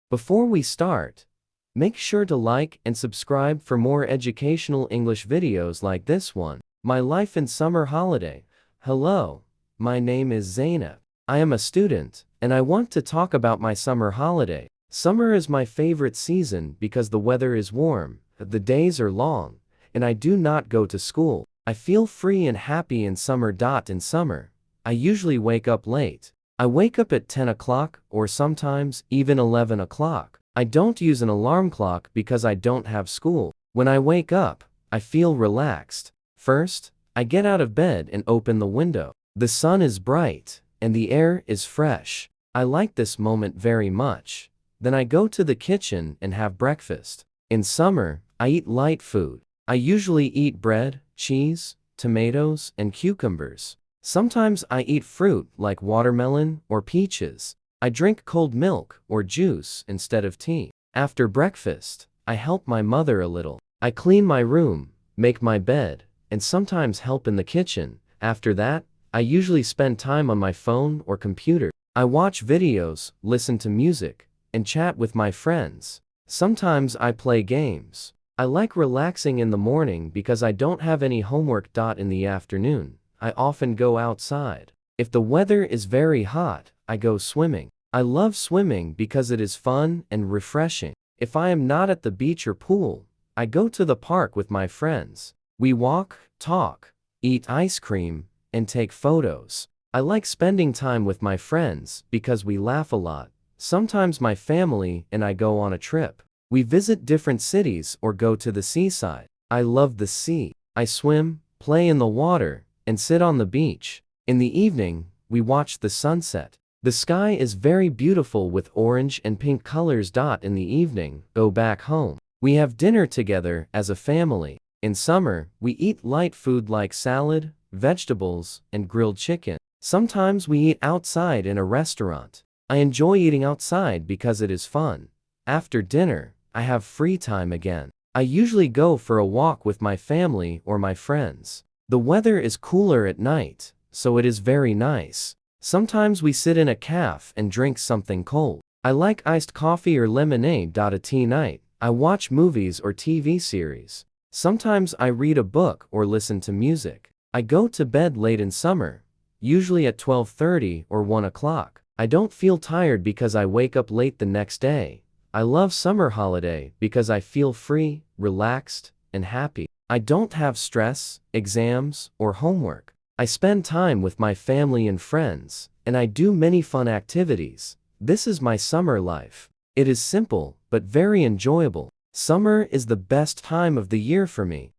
Before we start, make sure to like and subscribe for more educational English videos like this one. My life in summer holiday. Hello, my name is Zainab. I am a student, and I want to talk about my summer holiday. Summer is my favorite season because the weather is warm, the days are long, and I do not go to school. I feel free and happy in summer. In summer, I usually wake up late. I wake up at 10 o'clock or sometimes even 11 o'clock. I don't use an alarm clock because I don't have school. When I wake up, I feel relaxed. First, I get out of bed and open the window. The sun is bright, and the air is fresh. I like this moment very much. Then I go to the kitchen and have breakfast. In summer, I eat light food. I usually eat bread, cheese, tomatoes, and cucumbers. Sometimes I eat fruit like watermelon or peaches. I drink cold milk or juice instead of tea. After breakfast, I help my mother a little. I clean my room, make my bed, and sometimes help in the kitchen. After that, I usually spend time on my phone or computer. I watch videos, listen to music, and chat with my friends. Sometimes I play games. I like relaxing in the morning because I don't have any homework. In the afternoon, I often go outside. If the weather is very hot, I go swimming. I love swimming because it is fun and refreshing. If I am not at the beach or pool, I go to the park with my friends. We walk, talk, eat ice cream, and take photos. I like spending time with my friends because we laugh a lot. Sometimes my family and I go on a trip. We visit different cities or go to the seaside. I love the sea. I swim, play in the water, and sit on the beach. In the evening, we watch the sunset. The sky is very beautiful with orange and pink colors. In the evening, go back home. We have dinner together as a family. In summer, we eat light food like salad, vegetables, and grilled chicken. Sometimes we eat outside in a restaurant. I enjoy eating outside because it is fun. After dinner, I have free time again. I usually go for a walk with my family or my friends. The weather is cooler at night, so it is very nice. Sometimes we sit in a cafe and drink something cold. I like iced coffee or lemonade. A tea night. I watch movies or TV series. Sometimes I read a book or listen to music. I go to bed late in summer, usually at 12:30 or 1 o'clock. I don't feel tired because I wake up late the next day. I love summer holiday because I feel free, relaxed, and happy. I don't have stress, exams, or homework. I spend time with my family and friends, and I do many fun activities. This is my summer life. It is simple, but very enjoyable. Summer is the best time of the year for me.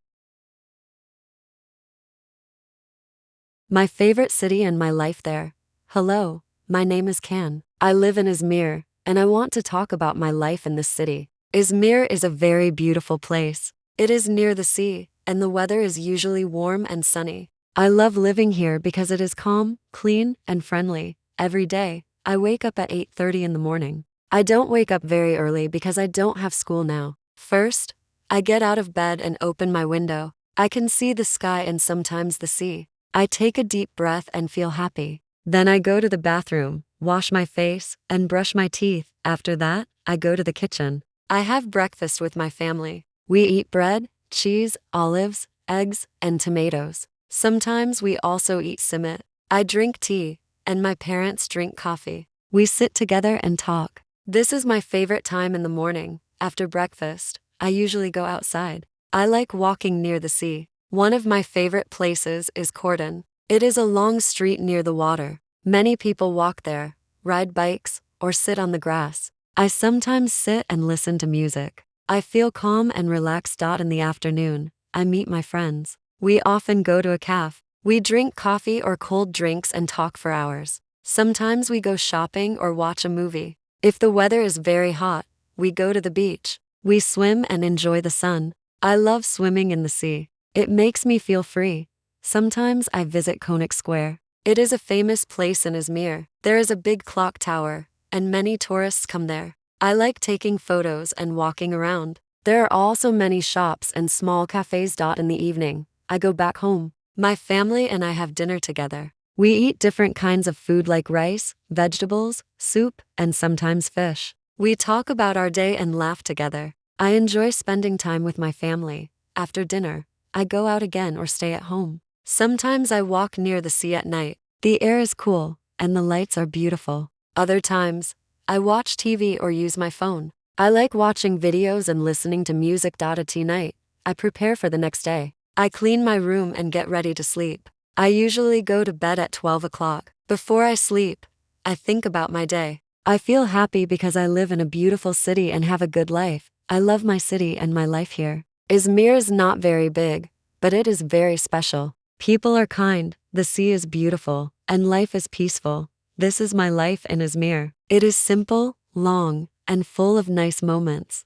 My favorite city and my life there. Hello, my name is Can. I live in Izmir, and I want to talk about my life in this city. Izmir is a very beautiful place. It is near the sea, and the weather is usually warm and sunny. I love living here because it is calm, clean, and friendly. Every day, I wake up at 8:30 in the morning. I don't wake up very early because I don't have school now. First, I get out of bed and open my window. I can see the sky and sometimes the sea. I take a deep breath and feel happy. Then I go to the bathroom, wash my face, and brush my teeth. After that, I go to the kitchen. I have breakfast with my family. We eat bread, cheese, olives, eggs, and tomatoes. Sometimes we also eat simit. I drink tea, and my parents drink coffee. We sit together and talk. This is my favorite time in the morning. After breakfast, I usually go outside. I like walking near the sea. One of my favorite places is Cordon. It is a long street near the water. Many people walk there, ride bikes, or sit on the grass. I sometimes sit and listen to music. I feel calm and relaxed. In the afternoon, I meet my friends. We often go to a cafe. We drink coffee or cold drinks and talk for hours. Sometimes we go shopping or watch a movie. If the weather is very hot, we go to the beach. We swim and enjoy the sun. I love swimming in the sea. It makes me feel free. Sometimes I visit Konik Square. It is a famous place in Izmir. There is a big clock tower, and many tourists come there. I like taking photos and walking around. There are also many shops and small cafes. In the evening, I go back home. My family and I have dinner together. We eat different kinds of food like rice, vegetables, soup, and sometimes fish. We talk about our day and laugh together. I enjoy spending time with my family. After dinner, I go out again or stay at home. Sometimes I walk near the sea at night. The air is cool, and the lights are beautiful. Other times, I watch TV or use my phone. I like watching videos and listening to music. At night, I prepare for the next day. I clean my room and get ready to sleep. I usually go to bed at 12 o'clock. Before I sleep, I think about my day. I feel happy because I live in a beautiful city and have a good life. I love my city and my life here. Izmir is not very big, but it is very special. People are kind, the sea is beautiful, and life is peaceful. This is my life in Izmir. It is simple, long, and full of nice moments.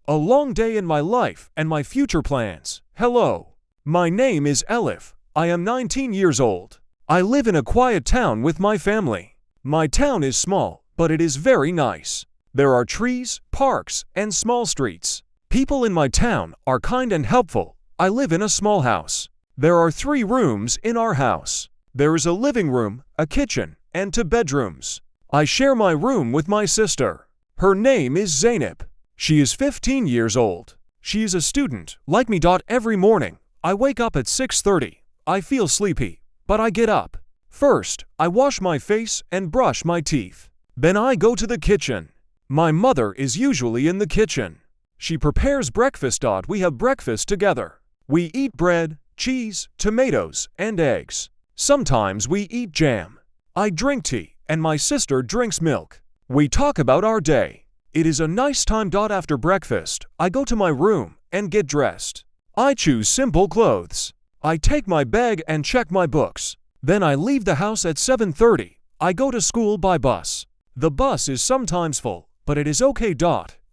A long day in my life and my future plans. Hello. My name is Elif. I am 19 years old. I live in a quiet town with my family. My town is small, but it is very nice. There are trees, parks, and small streets. People in my town are kind and helpful. I live in a small house. There are 3 rooms in our house. There is a living room, a kitchen, and 2 bedrooms. I share my room with my sister. Her name is Zainab. She is 15 years old. She is a student, like me. Every morning, I wake up at 6:30. I feel sleepy, but I get up. First, I wash my face and brush my teeth. Then I go to the kitchen. My mother is usually in the kitchen. She prepares breakfast. We have breakfast together. We eat bread, cheese, tomatoes, and eggs. Sometimes we eat jam. I drink tea, and my sister drinks milk. We talk about our day. It is a nice time. After breakfast, I go to my room and get dressed. I choose simple clothes. I take my bag and check my books. Then I leave the house at 7:30. I go to school by bus. The bus is sometimes full, but it is okay.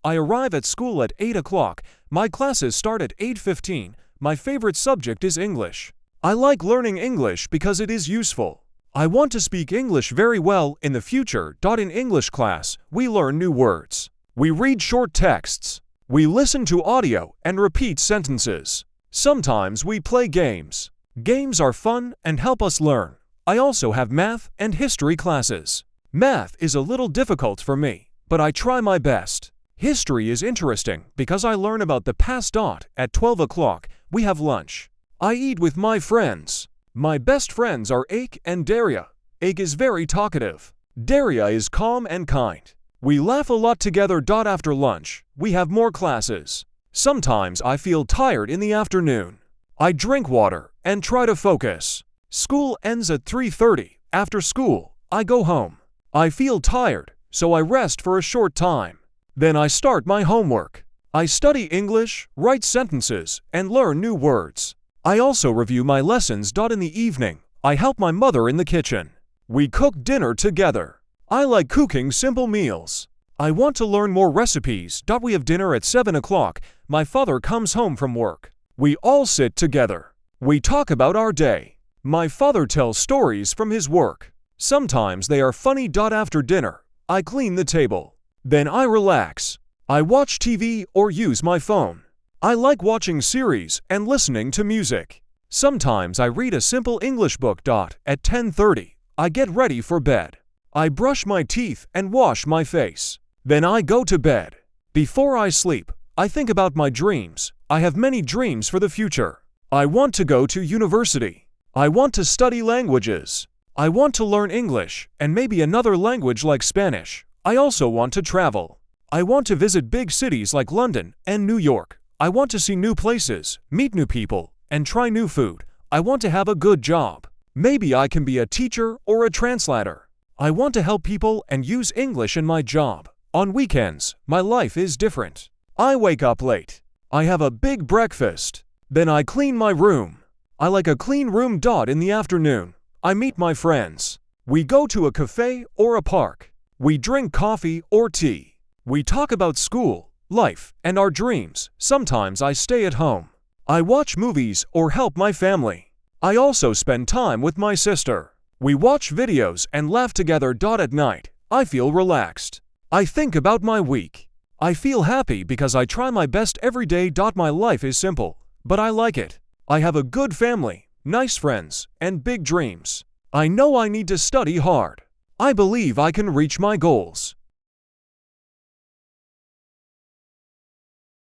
I arrive at school at 8 o'clock. My classes start at 8:15. My favorite subject is English. I like learning English because it is useful. I want to speak English very well in the future. In English class, we learn new words. We read short texts. We listen to audio and repeat sentences. Sometimes we play games. Games are fun and help us learn. I also have math and history classes. Math is a little difficult for me, but I try my best. History is interesting because I learn about the past. At 12 o'clock, we have lunch. I eat with my friends. My best friends are Ake and Daria. Ake is very talkative. Daria is calm and kind. We laugh a lot together. After lunch, we have more classes. Sometimes I feel tired in the afternoon. I drink water and try to focus. School ends at 3:30. After school, I go home. I feel tired, so I rest for a short time. Then I start my homework. I study English, write sentences, and learn new words. I also review my lessons. In the evening, I help my mother in the kitchen. We cook dinner together. I like cooking simple meals. I want to learn more recipes. We have dinner at 7 o'clock. My father comes home from work. We all sit together. We talk about our day. My father tells stories from his work. Sometimes they are funny. After dinner, I clean the table. Then I relax. I watch TV or use my phone. I like watching series and listening to music. Sometimes I read a simple English book. At 10:30, I get ready for bed. I brush my teeth and wash my face. Then I go to bed. Before I sleep, I think about my dreams. I have many dreams for the future. I want to go to university. I want to study languages. I want to learn English and maybe another language like Spanish. I also want to travel. I want to visit big cities like London and New York. I want to see new places, meet new people, and try new food. I want to have a good job. Maybe I can be a teacher or a translator. I want to help people and use English in my job. On weekends, my life is different. I wake up late. I have a big breakfast. Then I clean my room. I like a clean room. In the afternoon, I meet my friends. We go to a cafe or a park. We drink coffee or tea. We talk about school, life, and our dreams. Sometimes I stay at home. I watch movies or help my family. I also spend time with my sister. We watch videos and laugh together. At night, I feel relaxed. I think about my week. I feel happy because I try my best every day. My life is simple, but I like it. I have a good family, nice friends, and big dreams. I know I need to study hard. I believe I can reach my goals.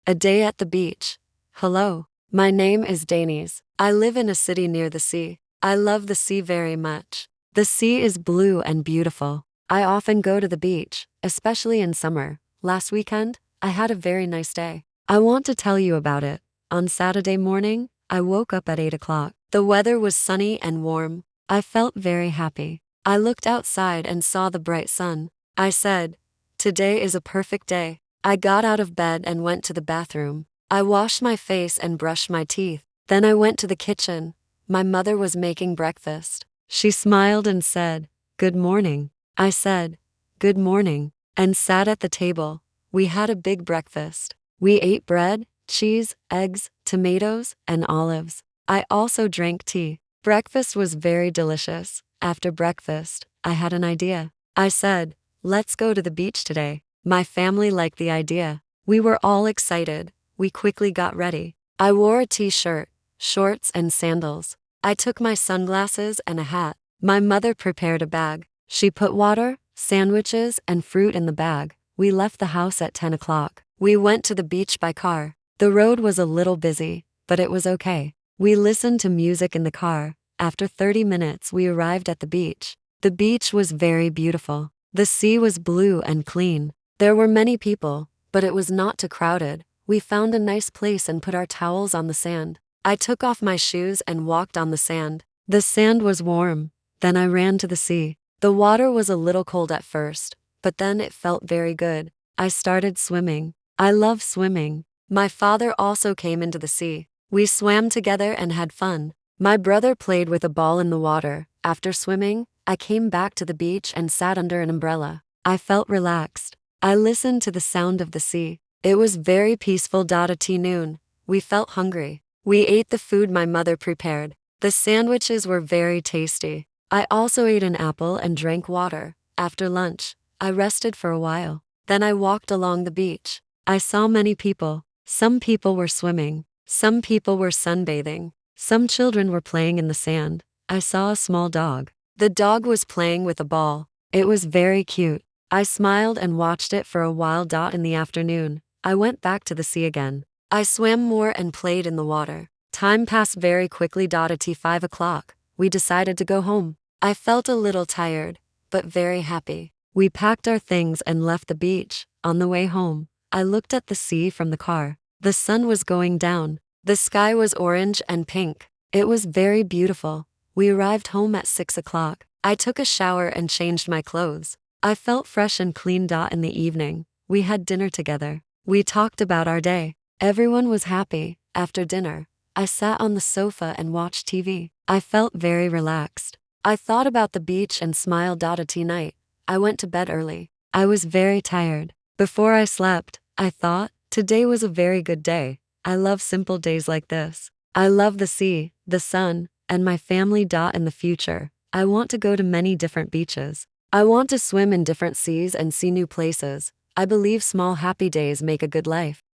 A day at the beach. Hello, my name is Danis. I live in a city near the sea. I love the sea very much. The sea is blue and beautiful. I often go to the beach, especially in summer. Last weekend, I had a very nice day. I want to tell you about it. On Saturday morning, I woke up at 8 o'clock. The weather was sunny and warm. I felt very happy. I looked outside and saw the bright sun. I said, "Today is a perfect day." I got out of bed and went to the bathroom. I washed my face and brushed my teeth. Then I went to the kitchen. My mother was making breakfast. She smiled and said, "Good morning." I said, "Good morning," and sat at the table. We had a big breakfast. We ate bread, cheese, eggs, tomatoes, and olives. I also drank tea. Breakfast was very delicious. After breakfast, I had an idea. I said, "Let's go to the beach today." My family liked the idea. We were all excited. We quickly got ready. I wore a t-shirt, shorts, and sandals. I took my sunglasses and a hat. My mother prepared a bag. She put water, sandwiches, and fruit in the bag. We left the house at 10 o'clock. We went to the beach by car. The road was a little busy, but it was okay. We listened to music in the car. After 30 minutes, we arrived at the beach. The beach was very beautiful. The sea was blue and clean. There were many people, but it was not too crowded. We found a nice place and put our towels on the sand. I took off my shoes and walked on the sand. The sand was warm. Then I ran to the sea. The water was a little cold at first, but then it felt very good. I started swimming. I love swimming. My father also came into the sea. We swam together and had fun. My brother played with a ball in the water. After swimming, I came back to the beach and sat under an umbrella. I felt relaxed. I listened to the sound of the sea. It was very peaceful. At noon, we felt hungry. We ate the food my mother prepared. The sandwiches were very tasty. I also ate an apple and drank water. After lunch, I rested for a while. Then I walked along the beach. I saw many people. Some people were swimming. Some people were sunbathing. Some children were playing in the sand. I saw a small dog. The dog was playing with a ball. It was very cute. I smiled and watched it for a while. In the afternoon, I went back to the sea again. I swam more and played in the water. Time passed very quickly. At 5 o'clock, we decided to go home. I felt a little tired, but very happy. We packed our things and left the beach. On the way home, I looked at the sea from the car. The sun was going down. The sky was orange and pink. It was very beautiful. We arrived home at 6 o'clock. I took a shower and changed my clothes. I felt fresh and clean. In the evening, we had dinner together. We talked about our day. Everyone was happy. After dinner, I sat on the sofa and watched TV. I felt very relaxed. I thought about the beach and smiled. At night, I went to bed early. I was very tired. Before I slept, I thought, today was a very good day. I love simple days like this. I love the sea, the sun, and my family. In the future, I want to go to many different beaches. I want to swim in different seas and see new places. I believe small happy days make a good life.